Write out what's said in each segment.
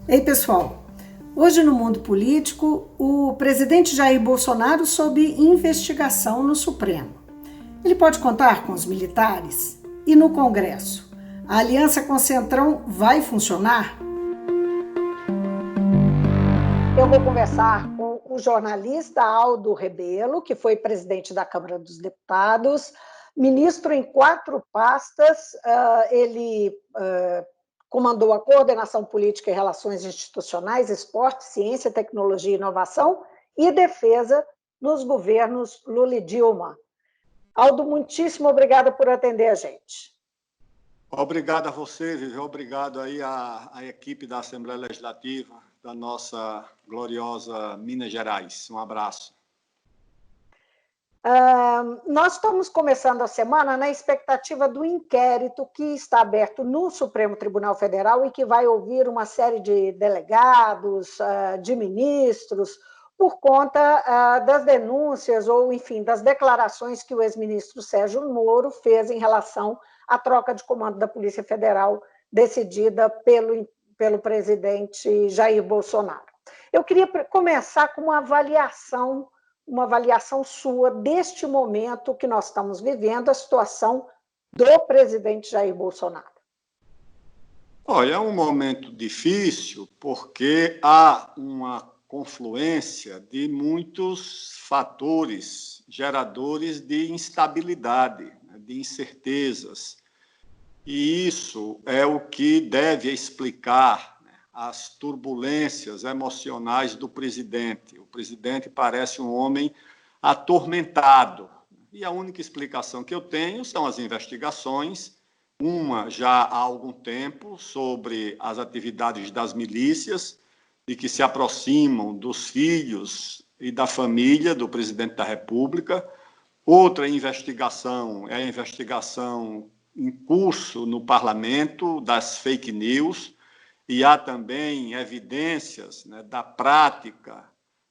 Ei, pessoal! Hoje no mundo político, o presidente Jair Bolsonaro sob investigação no Supremo. Ele pode contar com os militares? E no Congresso? A aliança com o Centrão vai funcionar? Eu vou conversar com o jornalista Aldo Rebelo, que foi presidente da Câmara dos Deputados, ministro em 4 pastas. Ele comandou a coordenação política e relações institucionais, esporte, ciência, tecnologia e inovação e defesa nos governos Lula e Dilma. Aldo, muitíssimo obrigada por atender a gente. Obrigado a você, Vivi. Obrigado aí à equipe da Assembleia Legislativa da nossa gloriosa Minas Gerais. Um abraço. Nós estamos começando a semana na expectativa do inquérito que está aberto no Supremo Tribunal Federal e que vai ouvir uma série de delegados, de ministros, por conta das denúncias ou, enfim, das declarações que o ex-ministro Sérgio Moro fez em relação à troca de comando da Polícia Federal decidida pelo presidente Jair Bolsonaro. Eu queria começar com uma avaliação sua deste momento que nós estamos vivendo, a situação do presidente Jair Bolsonaro. Olha, é um momento difícil porque há uma confluência de muitos fatores geradores de instabilidade, de incertezas. E isso é o que deve explicar as turbulências emocionais do presidente. O presidente parece um homem atormentado. E a única explicação que eu tenho são as investigações, uma já há algum tempo, sobre as atividades das milícias, e que se aproximam dos filhos e da família do presidente da República. Outra investigação é a investigação em curso no parlamento das fake news, e há também evidências da prática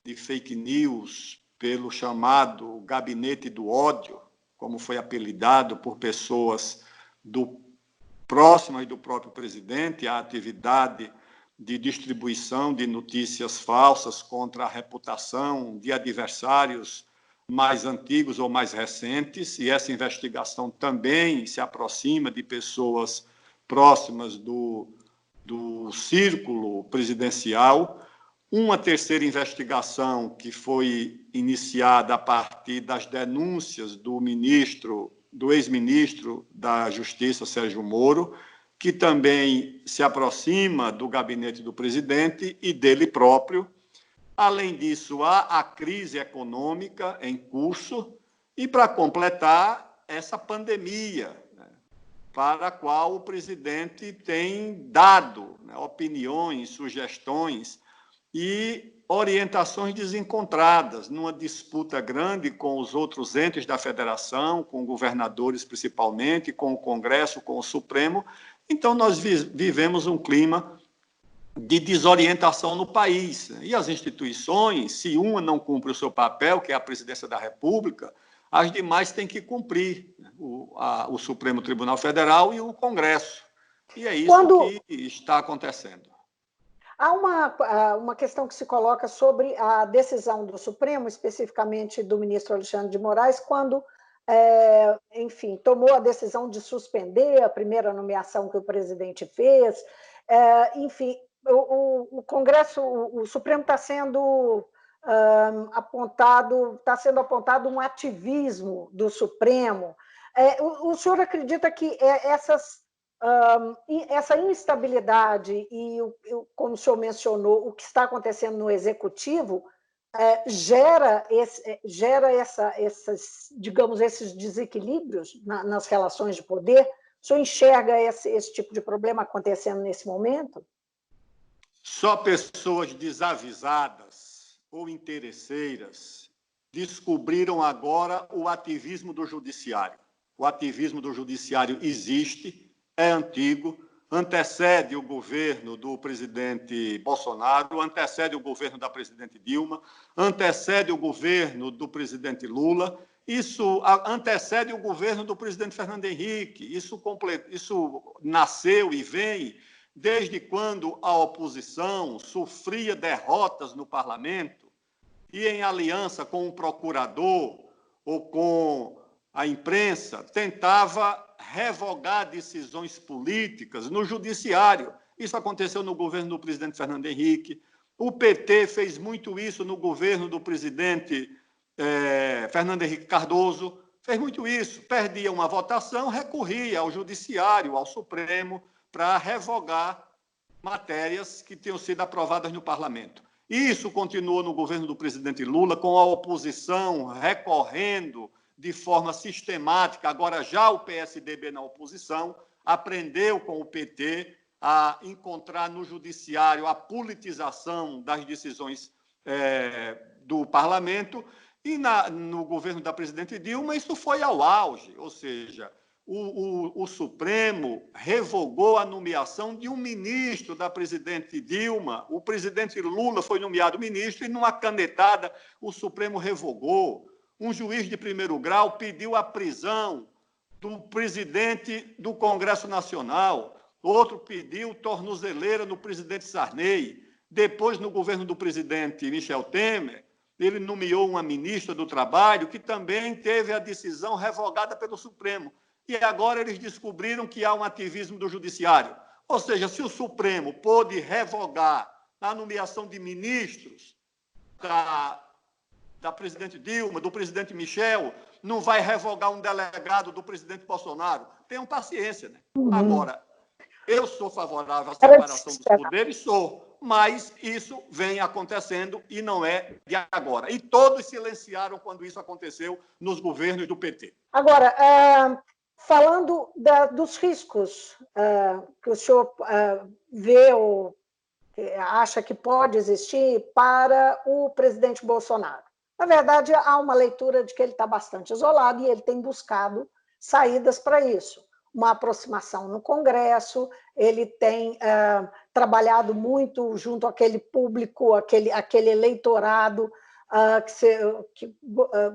de fake news pelo chamado gabinete do ódio, como foi apelidado por pessoas próximas do próprio presidente, a atividade de distribuição de notícias falsas contra a reputação de adversários mais antigos ou mais recentes, e essa investigação também se aproxima de pessoas próximas do círculo presidencial. Uma terceira investigação que foi iniciada a partir das denúncias do ex-ministro da Justiça, Sérgio Moro, que também se aproxima do gabinete do presidente e dele próprio. Além disso, há a crise econômica em curso e, para completar, essa pandemia, para a qual o presidente tem dado opiniões, sugestões e orientações desencontradas, numa disputa grande com os outros entes da federação, com governadores principalmente, com o Congresso, com o Supremo. Então, nós vivemos um clima de desorientação no país. E as instituições, se uma não cumpre o seu papel, que é a Presidência da República, as demais têm que cumprir, o Supremo Tribunal Federal e o Congresso. E é isso que está acontecendo. Há uma questão que se coloca sobre a decisão do Supremo, especificamente do ministro Alexandre de Moraes, quando, enfim, tomou a decisão de suspender a primeira nomeação que o presidente fez. Enfim, o Congresso, o Supremo está sendo sendo apontado um ativismo do Supremo. O senhor acredita que essa instabilidade e, como o senhor mencionou, o que está acontecendo no Executivo gera esses desequilíbrios nas relações de poder? O senhor enxerga esse tipo de problema acontecendo nesse momento? Só pessoas desavisadas ou interesseiras descobriram agora o ativismo do judiciário. O ativismo do judiciário existe, é antigo, antecede o governo do presidente Bolsonaro, antecede o governo da presidente Dilma, antecede o governo do presidente Lula, isso antecede o governo do presidente Fernando Henrique, isso nasceu e vem desde quando a oposição sofria derrotas no parlamento e, em aliança com o procurador ou com a imprensa, tentava revogar decisões políticas no judiciário. Isso aconteceu no governo do presidente Fernando Henrique. O PT fez muito isso no governo do presidente Fernando Henrique Cardoso. Fez muito isso. Perdia uma votação, recorria ao judiciário, ao Supremo, para revogar matérias que tinham sido aprovadas no parlamento. Isso continuou no governo do presidente Lula, com a oposição recorrendo de forma sistemática. Agora já o PSDB na oposição aprendeu com o PT a encontrar no judiciário a politização das decisões do parlamento, e no governo da presidente Dilma isso foi ao auge, ou seja, o Supremo revogou a nomeação de um ministro da presidente Dilma, o presidente Lula foi nomeado ministro e, numa canetada, o Supremo revogou. Um juiz de primeiro grau pediu a prisão do presidente do Congresso Nacional, outro pediu tornozeleira no presidente Sarney. Depois, no governo do presidente Michel Temer, ele nomeou uma ministra do Trabalho que também teve a decisão revogada pelo Supremo. E agora eles descobriram que há um ativismo do judiciário. Ou seja, se o Supremo pôde revogar a nomeação de ministros da presidente Dilma, do presidente Michel, não vai revogar um delegado do presidente Bolsonaro. Tenham paciência, né? Agora, eu sou favorável à separação dos poderes, sou, mas isso vem acontecendo e não é de agora. E todos silenciaram quando isso aconteceu nos governos do PT. Agora, falando dos riscos que o senhor vê ou acha que pode existir para o presidente Bolsonaro. Na verdade, há uma leitura de que ele está bastante isolado e ele tem buscado saídas para isso. Uma aproximação no Congresso, ele tem trabalhado muito junto àquele público, aquele eleitorado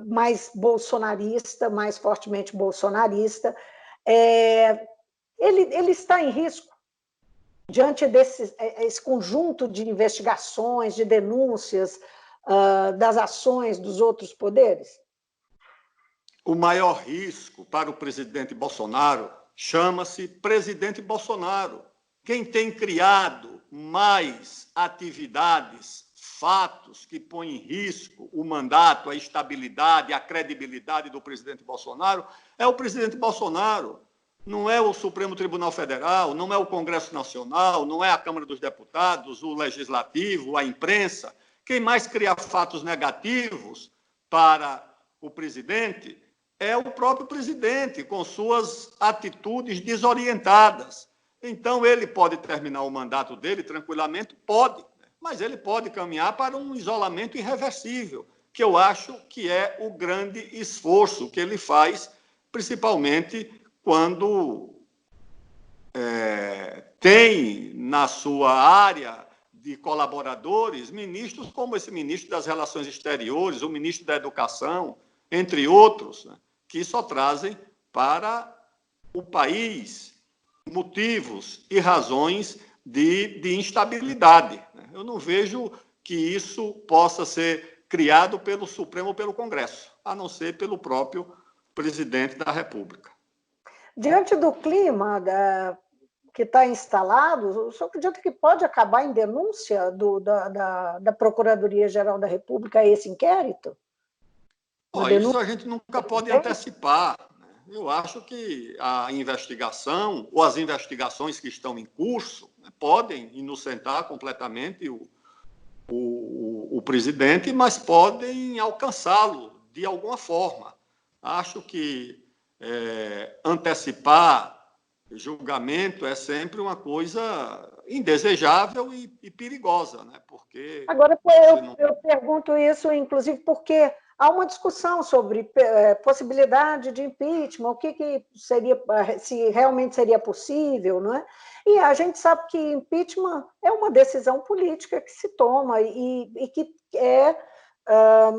mais bolsonarista, mais fortemente bolsonarista. Ele está em risco diante desse conjunto de investigações, de denúncias, das ações dos outros poderes? O maior risco para o presidente Bolsonaro chama-se presidente Bolsonaro. Quem tem criado mais atividades, fatos que põem em risco o mandato, a estabilidade, a credibilidade do presidente Bolsonaro é o presidente Bolsonaro. Não é o Supremo Tribunal Federal, não é o Congresso Nacional, não é a Câmara dos Deputados, o Legislativo, a imprensa. Quem mais cria fatos negativos para o presidente é o próprio presidente, com suas atitudes desorientadas. Então, ele pode terminar o mandato dele tranquilamente? Pode, mas ele pode caminhar para um isolamento irreversível, que eu acho que é o grande esforço que ele faz, principalmente quando tem na sua área de colaboradores ministros como esse ministro das Relações Exteriores, o ministro da Educação, entre outros, né, que só trazem para o país motivos e razões de instabilidade. Eu não vejo que isso possa ser criado pelo Supremo ou pelo Congresso, a não ser pelo próprio presidente da República. Diante do clima que está instalado, o senhor acredita que pode acabar em denúncia da Procuradoria-Geral da República a esse inquérito? Isso a gente nunca pode antecipar. Eu acho que a investigação, ou as investigações que estão em curso, podem inocentar completamente o presidente, mas podem alcançá-lo de alguma forma. Acho que antecipar julgamento é sempre uma coisa indesejável e perigosa, né? Porque agora eu pergunto isso, inclusive, porque há uma discussão sobre possibilidade de impeachment, o que seria, se realmente seria possível, não é? E a gente sabe que impeachment é uma decisão política que se toma e que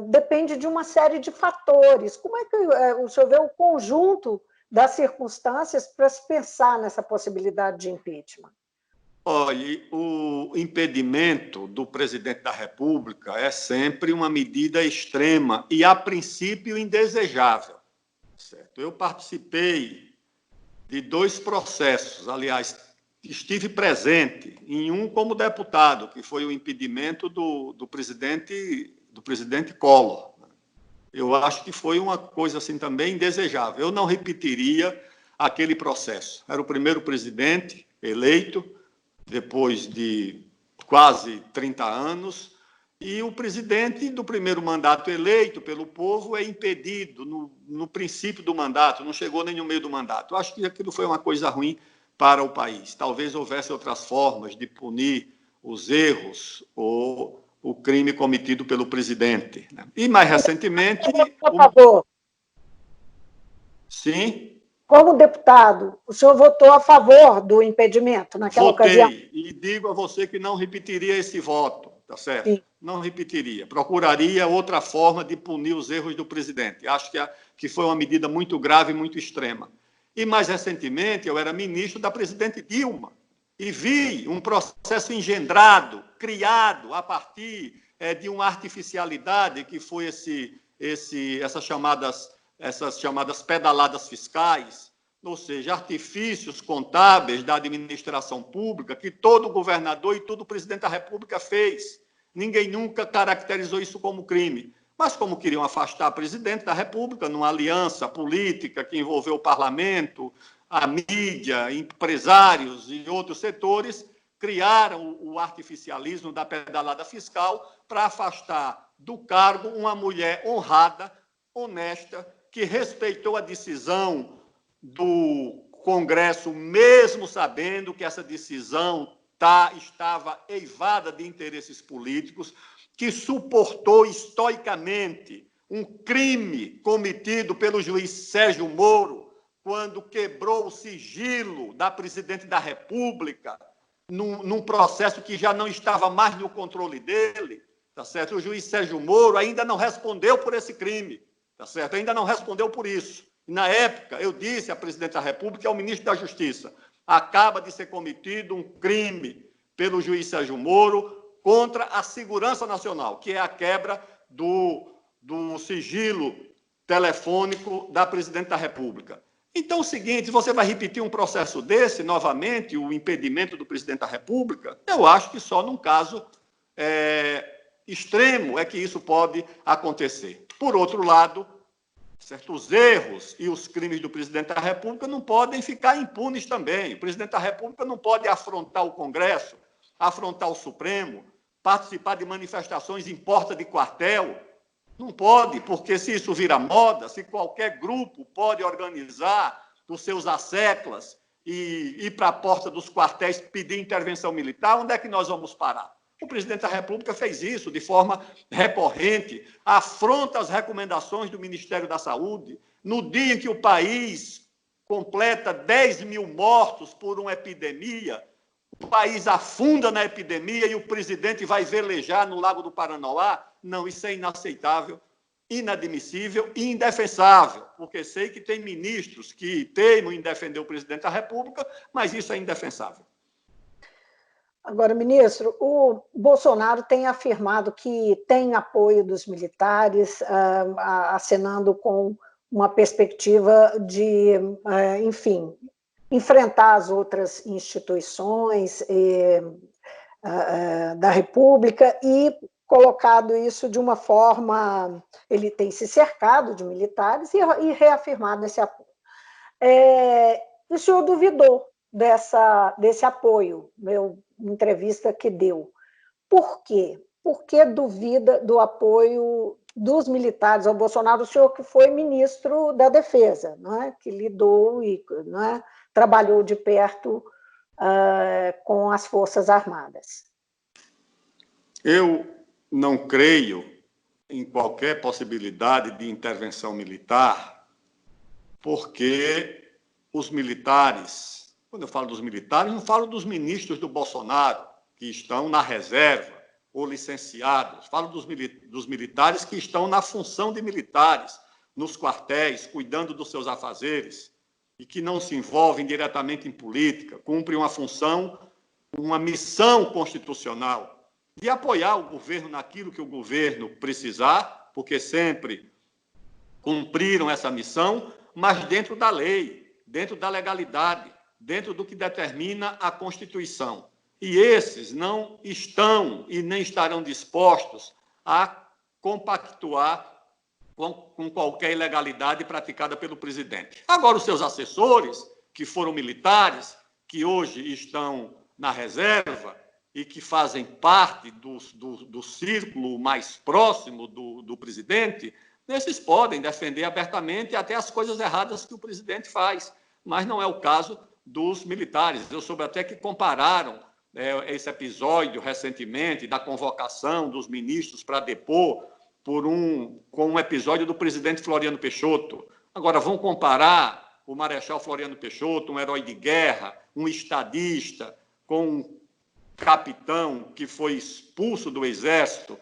depende de uma série de fatores. Como é que o senhor vê o conjunto das circunstâncias para se pensar nessa possibilidade de impeachment? Olha, o impedimento do presidente da República é sempre uma medida extrema e, a princípio, indesejável. Certo? Eu participei de 2 processos, aliás, estive presente em um como deputado, que foi o impedimento do presidente Collor. Eu acho que foi uma coisa assim também indesejável. Eu não repetiria aquele processo. Era o primeiro presidente eleito, depois de quase 30 anos, e o presidente do primeiro mandato eleito pelo povo é impedido no princípio do mandato, não chegou nem no meio do mandato. Eu acho que aquilo foi uma coisa ruim para o país. Talvez houvesse outras formas de punir os erros ou o crime cometido pelo presidente. Né? E, mais recentemente... Por favor. Sim? Como deputado, o senhor votou a favor do impedimento naquela ocasião? Votei, e digo a você que não repetiria esse voto, tá certo? Sim. Não repetiria. Procuraria outra forma de punir os erros do presidente. Acho que foi uma medida muito grave e muito extrema. E, mais recentemente, eu era ministro da presidente Dilma e vi um processo engendrado, criado a partir de uma artificialidade que foi essas chamadas pedaladas fiscais, ou seja, artifícios contábeis da administração pública que todo governador e todo presidente da República fez. Ninguém nunca caracterizou isso como crime. Mas como queriam afastar a presidente da República numa aliança política que envolveu o parlamento, a mídia, empresários e outros setores, criaram o artificialismo da pedalada fiscal para afastar do cargo uma mulher honrada, honesta, que respeitou a decisão do Congresso, mesmo sabendo que essa decisão estava eivada de interesses políticos, que suportou estoicamente um crime cometido pelo juiz Sérgio Moro, quando quebrou o sigilo da presidente da República, num processo que já não estava mais no controle dele, tá certo? O juiz Sérgio Moro ainda não respondeu por esse crime, tá certo? Ainda não respondeu por isso. Na época, eu disse à presidente da República e ao ministro da Justiça: acaba de ser cometido um crime pelo juiz Sérgio Moro contra a segurança nacional, que é a quebra do sigilo telefônico da presidente da República. Então, é o seguinte, você vai repetir um processo desse, novamente, o impedimento do presidente da República? Eu acho que só num caso extremo é que isso pode acontecer. Por outro lado, certos erros e os crimes do presidente da República não podem ficar impunes também. O presidente da República não pode afrontar o Congresso, afrontar o Supremo, participar de manifestações em porta de quartel. Não pode, porque se isso vira moda, se qualquer grupo pode organizar os seus asseclas e ir para a porta dos quartéis pedir intervenção militar, onde é que nós vamos parar? O presidente da República fez isso de forma recorrente, afronta as recomendações do Ministério da Saúde. No dia em que o país completa 10 mil mortos por uma epidemia, o país afunda na epidemia e o presidente vai velejar no Lago do Paranoá? Não, isso é inaceitável, inadmissível e indefensável, porque sei que tem ministros que teimam em defender o presidente da República, mas isso é indefensável. Agora, ministro, o Bolsonaro tem afirmado que tem apoio dos militares, acenando com uma perspectiva de, enfim, enfrentar as outras instituições da República e colocado isso de uma forma... Ele tem se cercado de militares e reafirmado esse apoio. O senhor duvidou desse apoio, entrevista que deu. Por quê? Por que duvida do apoio dos militares ao Bolsonaro? O senhor que foi ministro da Defesa, não é? Que lidou e não é? Trabalhou de perto com as Forças Armadas. Eu não creio em qualquer possibilidade de intervenção militar, porque os militares, quando eu falo dos militares, não falo dos ministros do Bolsonaro, que estão na reserva ou licenciados, falo dos militares que estão na função de militares, nos quartéis, cuidando dos seus afazeres, e que não se envolvem diretamente em política, cumprem uma função uma missão constitucional de apoiar o governo naquilo que o governo precisar, porque sempre cumpriram essa missão, mas dentro da lei, dentro da legalidade, dentro do que determina a Constituição. E esses não estão e nem estarão dispostos a compactuar com qualquer ilegalidade praticada pelo presidente. Agora, os seus assessores, que foram militares, que hoje estão na reserva e que fazem parte do círculo mais próximo do presidente, esses podem defender abertamente até as coisas erradas que o presidente faz, mas não é o caso dos militares. Eu soube até que compararam esse episódio recentemente da convocação dos ministros para depor com um episódio do presidente Floriano Peixoto. Agora, vão comparar o Marechal Floriano Peixoto, um herói de guerra, um estadista, com um capitão que foi expulso do Exército?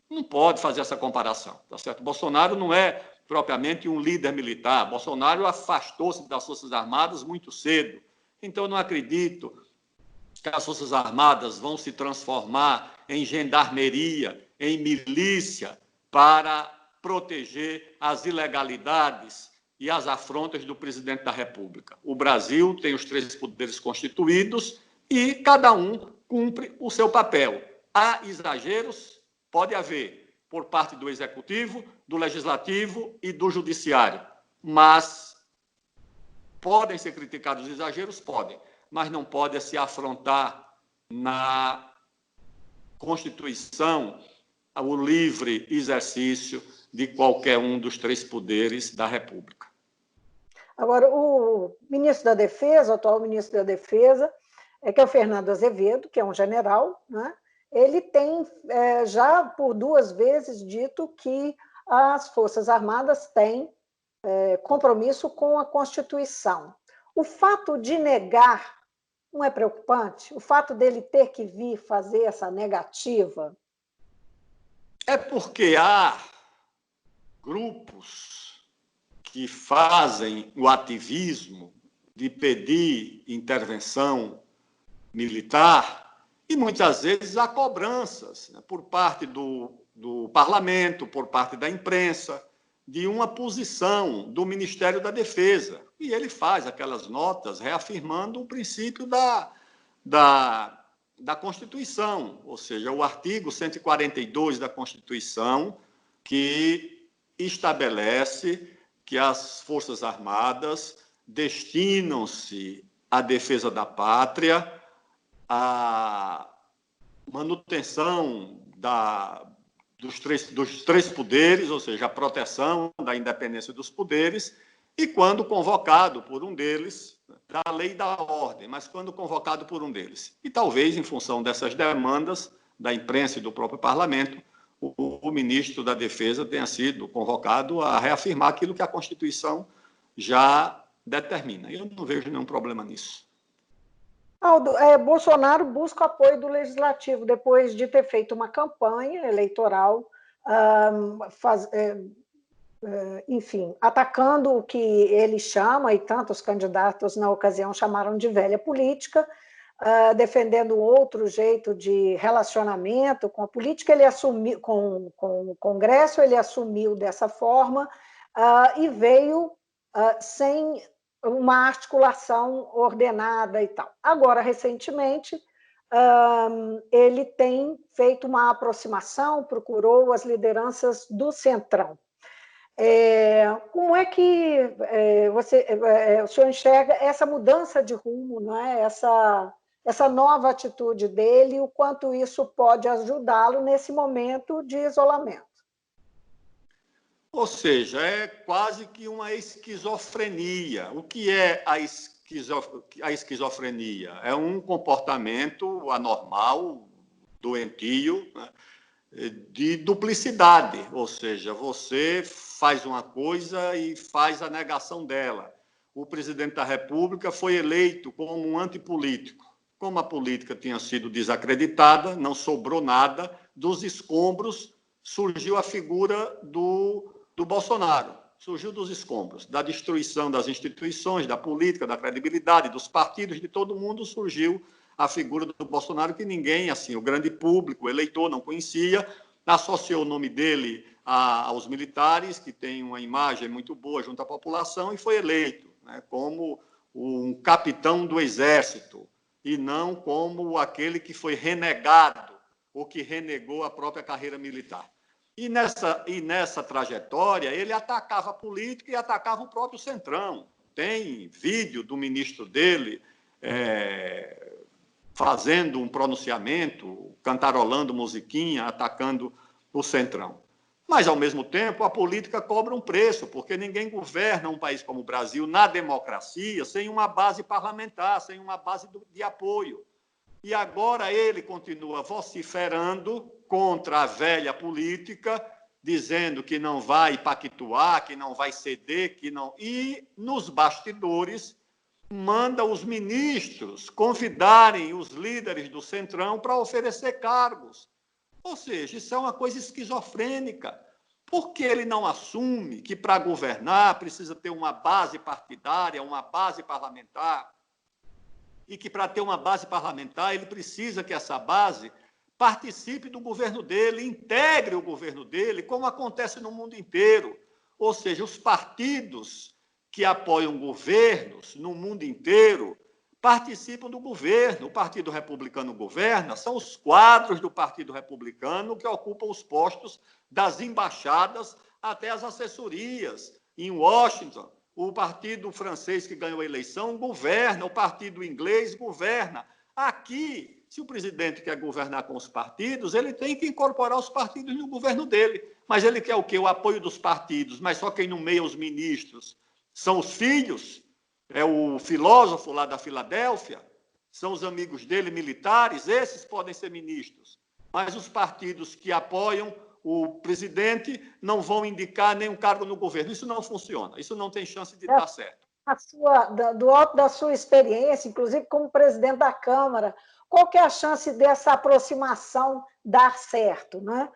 Não pode fazer essa comparação, tá certo? Bolsonaro não é propriamente um líder militar. Bolsonaro afastou-se das Forças Armadas muito cedo. Então, eu não acredito que as Forças Armadas vão se transformar em gendarmeria, em milícia, para proteger as ilegalidades e as afrontas do presidente da República. O Brasil tem os 3 poderes constituídos e cada um cumpre o seu papel. Há exageros? Pode haver, por parte do Executivo, do Legislativo e do Judiciário. Mas podem ser criticados os exageros? Podem. Mas não pode se afrontar na Constituição o livre exercício de qualquer um dos 3 poderes da República. Agora, o ministro da Defesa, o atual ministro da Defesa, que é o Fernando Azevedo, que é um general, né? Ele tem já por 2 vezes dito que as Forças Armadas têm compromisso com a Constituição. O fato de negar não é preocupante? O fato dele ter que vir fazer essa negativa? É porque há grupos que fazem o ativismo de pedir intervenção militar e muitas vezes há cobranças, né, por parte do parlamento, por parte da imprensa, de uma posição do Ministério da Defesa. E ele faz aquelas notas reafirmando o princípio da Constituição, ou seja, o artigo 142 da Constituição, que estabelece que as Forças Armadas destinam-se à defesa da pátria, à manutenção dos três poderes, ou seja, a proteção da independência dos poderes, e quando convocado por um deles, da lei e da ordem, mas quando convocado por um deles. E talvez, em função dessas demandas da imprensa e do próprio parlamento, o ministro da Defesa tenha sido convocado a reafirmar aquilo que a Constituição já determina. Eu não vejo nenhum problema nisso. Aldo, Bolsonaro busca o apoio do Legislativo depois de ter feito uma campanha eleitoral, enfim, atacando o que ele chama, e tantos candidatos na ocasião chamaram de velha política, defendendo outro jeito de relacionamento com a política. Ele assumiu, com o Congresso, ele assumiu dessa forma e veio sem uma articulação ordenada e tal. Agora, recentemente, ele tem feito uma aproximação, procurou as lideranças do Centrão. Como é que o senhor enxerga essa mudança de rumo, não é? Essa nova atitude dele, o quanto isso pode ajudá-lo nesse momento de isolamento? Ou seja, é quase que uma esquizofrenia. O que é a esquizofrenia? É um comportamento anormal, doentio, né, de duplicidade. Ou seja, você faz uma coisa e faz a negação dela. O presidente da República foi eleito como um antipolítico. Como a política tinha sido desacreditada, não sobrou nada, dos escombros surgiu a figura do Bolsonaro, surgiu dos escombros, da destruição das instituições, da política, da credibilidade, dos partidos, de todo mundo, surgiu a figura do Bolsonaro, que ninguém, assim, o grande público, o eleitor, não conhecia, associou o nome dele aos militares, que tem uma imagem muito boa junto à população, e foi eleito, né, como um capitão do Exército, e não como aquele que foi renegado, ou que renegou a própria carreira militar. E nessa trajetória, ele atacava a política e atacava o próprio Centrão. Tem vídeo do ministro dele fazendo um pronunciamento, cantarolando musiquinha, atacando o Centrão. Mas, ao mesmo tempo, a política cobra um preço, porque ninguém governa um país como o Brasil na democracia sem uma base parlamentar, sem uma base de apoio. E agora ele continua vociferando contra a velha política, dizendo que não vai pactuar, que não vai ceder, que não... E, nos bastidores, manda os ministros convidarem os líderes do Centrão para oferecer cargos. Ou seja, isso é uma coisa esquizofrênica. Por que ele não assume que, para governar, precisa ter uma base partidária, uma base parlamentar? E que, para ter uma base parlamentar, ele precisa que essa base participe do governo dele, integre o governo dele, como acontece no mundo inteiro. Ou seja, os partidos que apoiam governos no mundo inteiro participam do governo. O Partido Republicano governa, são os quadros do Partido Republicano que ocupam os postos das embaixadas até as assessorias. Em Washington, o partido francês que ganhou a eleição governa, o partido inglês governa. Aqui, se o presidente quer governar com os partidos, ele tem que incorporar os partidos no governo dele. Mas ele quer o quê? O apoio dos partidos, mas só quem nomeia os ministros são os filhos, é o filósofo lá da Filadélfia, são os amigos dele, militares, esses podem ser ministros. Mas os partidos que apoiam o presidente não vão indicar nenhum cargo no governo. Isso não funciona, isso não tem chance de dar certo. Do alto da sua experiência, inclusive como presidente da Câmara, qual que é a chance dessa aproximação dar certo, né?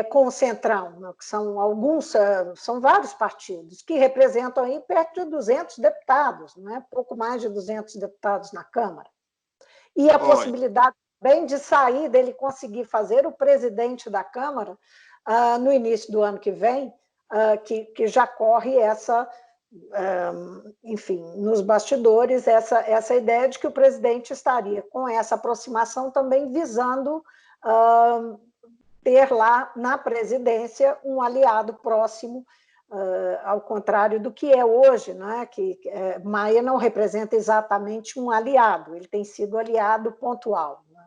Com o Centrão, né? Que são vários partidos, que representam aí perto de 200 deputados, né? Pouco mais de 200 deputados na Câmara. E a possibilidade bem de sair, dele conseguir fazer o presidente da Câmara no início do ano que vem, que já corre essa, enfim, nos bastidores, essa ideia de que o presidente estaria com essa aproximação também visando ter lá na presidência um aliado próximo, ao contrário do que é hoje, né? Que Maia não representa exatamente um aliado, ele tem sido aliado pontual. Né?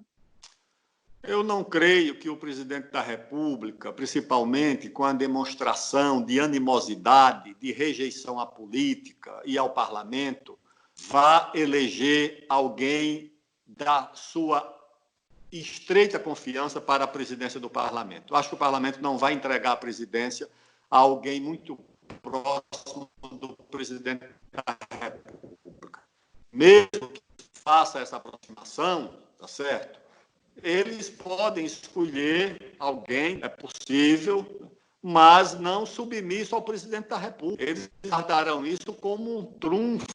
Eu não creio que o presidente da República, principalmente com a demonstração de animosidade, de rejeição à política e ao parlamento, vá eleger alguém da sua estreita confiança para a presidência do parlamento. Acho que o parlamento não vai entregar a presidência a alguém muito próximo do presidente da República. Mesmo que faça essa aproximação, tá certo? Eles podem escolher alguém, é possível, mas não submisso ao presidente da República. Eles guardarão isso como um trunfo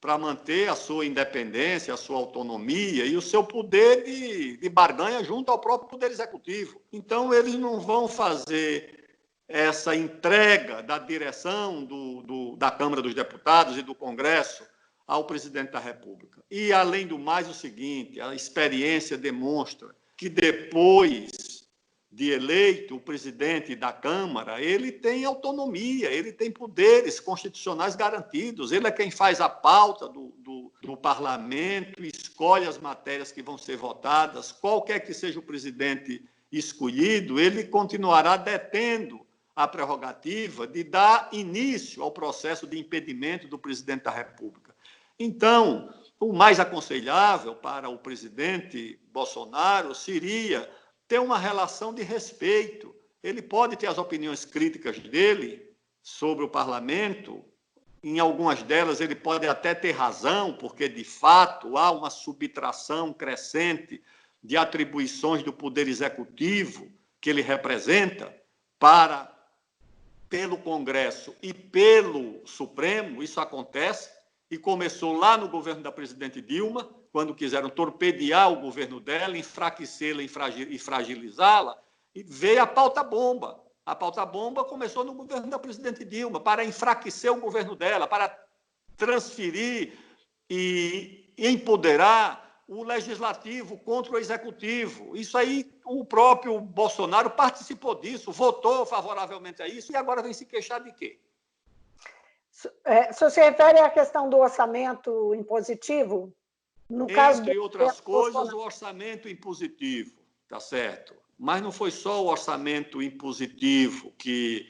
para manter a sua independência, a sua autonomia e o seu poder de barganha junto ao próprio Poder Executivo. Então, eles não vão fazer essa entrega da direção da Câmara dos Deputados e do Congresso ao presidente da República. E, além do mais, o seguinte, a experiência demonstra que depois de eleito o presidente da Câmara, ele tem autonomia, ele tem poderes constitucionais garantidos, ele é quem faz a pauta do parlamento, escolhe as matérias que vão ser votadas, qualquer que seja o presidente escolhido, ele continuará detendo a prerrogativa de dar início ao processo de impedimento do presidente da República. Então, o mais aconselhável para o presidente Bolsonaro seria ter uma relação de respeito. Ele pode ter as opiniões críticas dele sobre o parlamento, em algumas delas ele pode até ter razão, porque, de fato, há uma subtração crescente de atribuições do Poder Executivo que ele representa pelo Congresso e pelo Supremo. Isso acontece e começou lá no governo da presidente Dilma, quando quiseram torpedear o governo dela, enfraquecê-la e fragilizá-la, e veio a pauta-bomba. A pauta-bomba começou no governo da presidente Dilma, para enfraquecer o governo dela, para transferir e empoderar o legislativo contra o executivo. Isso aí, o próprio Bolsonaro participou disso, votou favoravelmente a isso, e agora vem se queixar de quê? Se você refere à questão do orçamento impositivo, no caso Entre outras coisas, o orçamento impositivo, tá certo? Mas não foi só o orçamento impositivo que,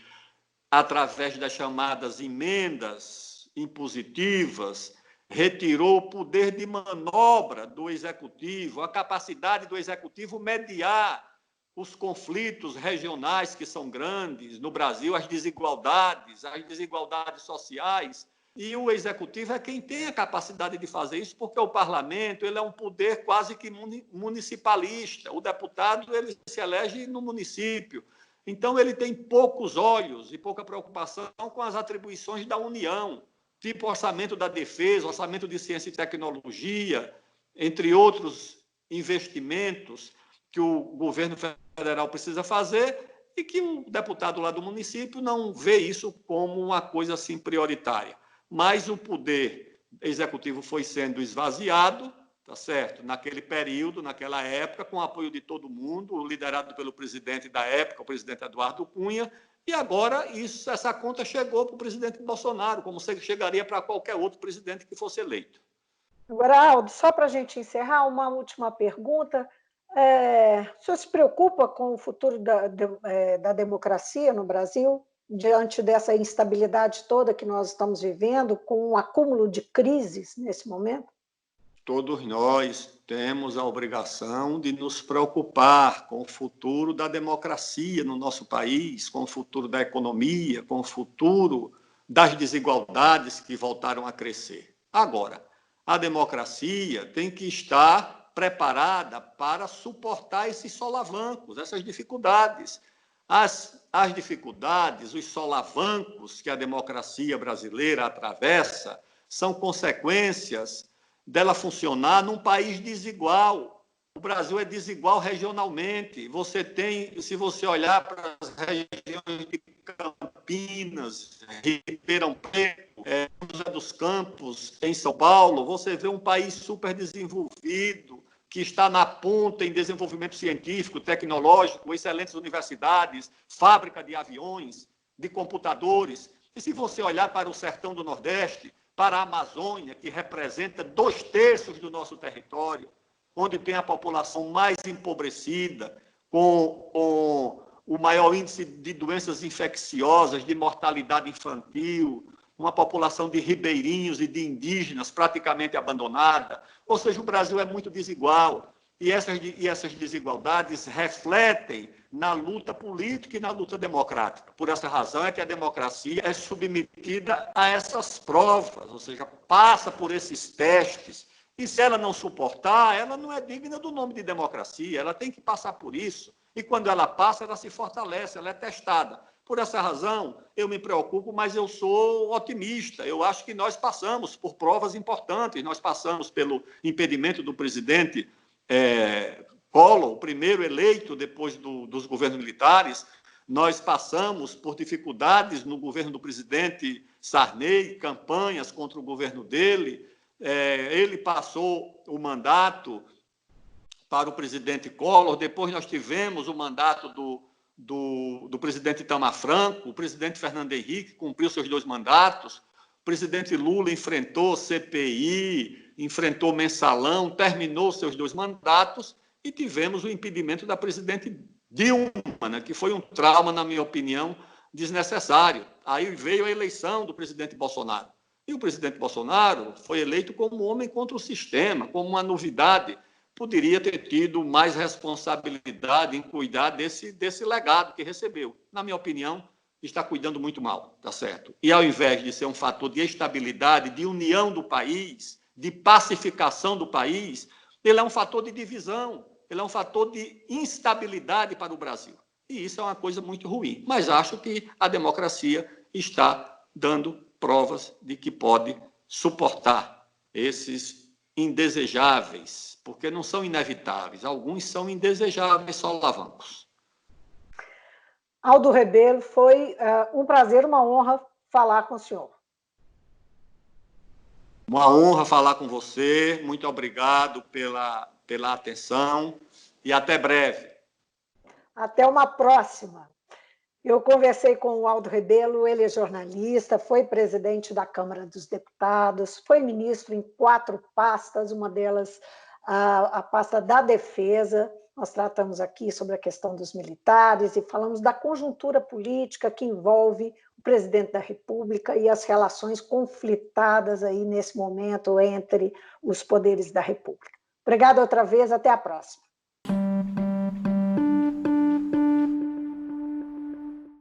através das chamadas emendas impositivas, retirou o poder de manobra do executivo, a capacidade do executivo mediar os conflitos regionais que são grandes no Brasil, as desigualdades sociais, e o executivo é quem tem a capacidade de fazer isso, porque o parlamento ele é um poder quase que municipalista. O deputado ele se elege no município. Então, ele tem poucos olhos e pouca preocupação com as atribuições da União, tipo orçamento da defesa, orçamento de ciência e tecnologia, entre outros investimentos que o governo federal precisa fazer e que o deputado lá do município não vê isso como uma coisa assim prioritária. Mas o poder executivo foi sendo esvaziado, tá certo? Naquele período, naquela época, com o apoio de todo mundo, liderado pelo presidente da época, o presidente Eduardo Cunha, e agora essa conta chegou para o presidente Bolsonaro, como chegaria para qualquer outro presidente que fosse eleito. Agora, Aldo, só para a gente encerrar, uma última pergunta. O senhor se preocupa com o futuro da democracia no Brasil, diante dessa instabilidade toda que nós estamos vivendo, com um acúmulo de crises nesse momento? Todos nós temos a obrigação de nos preocupar com o futuro da democracia no nosso país, com o futuro da economia, com o futuro das desigualdades que voltaram a crescer. Agora, a democracia tem que estar preparada para suportar esses solavancos, essas dificuldades. As dificuldades, os solavancos que a democracia brasileira atravessa são consequências dela funcionar num país desigual. O Brasil é desigual regionalmente. Você tem, se você olhar para as regiões de Campinas, Ribeirão Preto, José dos Campos, em São Paulo, você vê um país super desenvolvido, que está na ponta em desenvolvimento científico, tecnológico, excelentes universidades, fábrica de aviões, de computadores. E se você olhar para o sertão do Nordeste, para a Amazônia, que representa 2/3 do nosso território, onde tem a população mais empobrecida, com o maior índice de doenças infecciosas, de mortalidade infantil, uma população de ribeirinhos e de indígenas praticamente abandonada. Ou seja, o Brasil é muito desigual. E essas desigualdades refletem na luta política e na luta democrática. Por essa razão é que a democracia é submetida a essas provas, ou seja, passa por esses testes. E se ela não suportar, ela não é digna do nome de democracia, ela tem que passar por isso. E quando ela passa, ela se fortalece, ela é testada. Por essa razão, eu me preocupo, mas eu sou otimista. Eu acho que nós passamos por provas importantes. Nós passamos pelo impedimento do presidente Collor, o primeiro eleito depois dos governos militares. Nós passamos por dificuldades no governo do presidente Sarney, campanhas contra o governo dele. Ele passou o mandato para o presidente Collor. Depois nós tivemos o mandato do presidente Itamar Franco. O presidente Fernando Henrique cumpriu seus 2 mandatos. O presidente Lula enfrentou CPI, enfrentou mensalão, terminou seus 2 mandatos e tivemos o impedimento da presidente Dilma, né, que foi um trauma, na minha opinião, desnecessário. Aí veio a eleição do presidente Bolsonaro. E o presidente Bolsonaro foi eleito como homem contra o sistema, como uma novidade. Poderia ter tido mais responsabilidade em cuidar desse legado que recebeu. Na minha opinião, está cuidando muito mal, tá certo? E ao invés de ser um fator de estabilidade, de união do país, de pacificação do país, ele é um fator de divisão, ele é um fator de instabilidade para o Brasil. E isso é uma coisa muito ruim. Mas acho que a democracia está dando provas de que pode suportar esses indesejáveis, porque não são inevitáveis, alguns são indesejáveis solavancos. Aldo Rebelo, foi um prazer, uma honra falar com o senhor. Uma honra falar com você, muito obrigado pela atenção e até breve. Até uma próxima. Eu conversei com o Aldo Rebelo, ele é jornalista, foi presidente da Câmara dos Deputados, foi ministro em 4 pastas, uma delas a pasta da Defesa. Nós tratamos aqui sobre a questão dos militares e falamos da conjuntura política que envolve o presidente da República e as relações conflitadas aí nesse momento entre os poderes da República. Obrigada outra vez, até a próxima.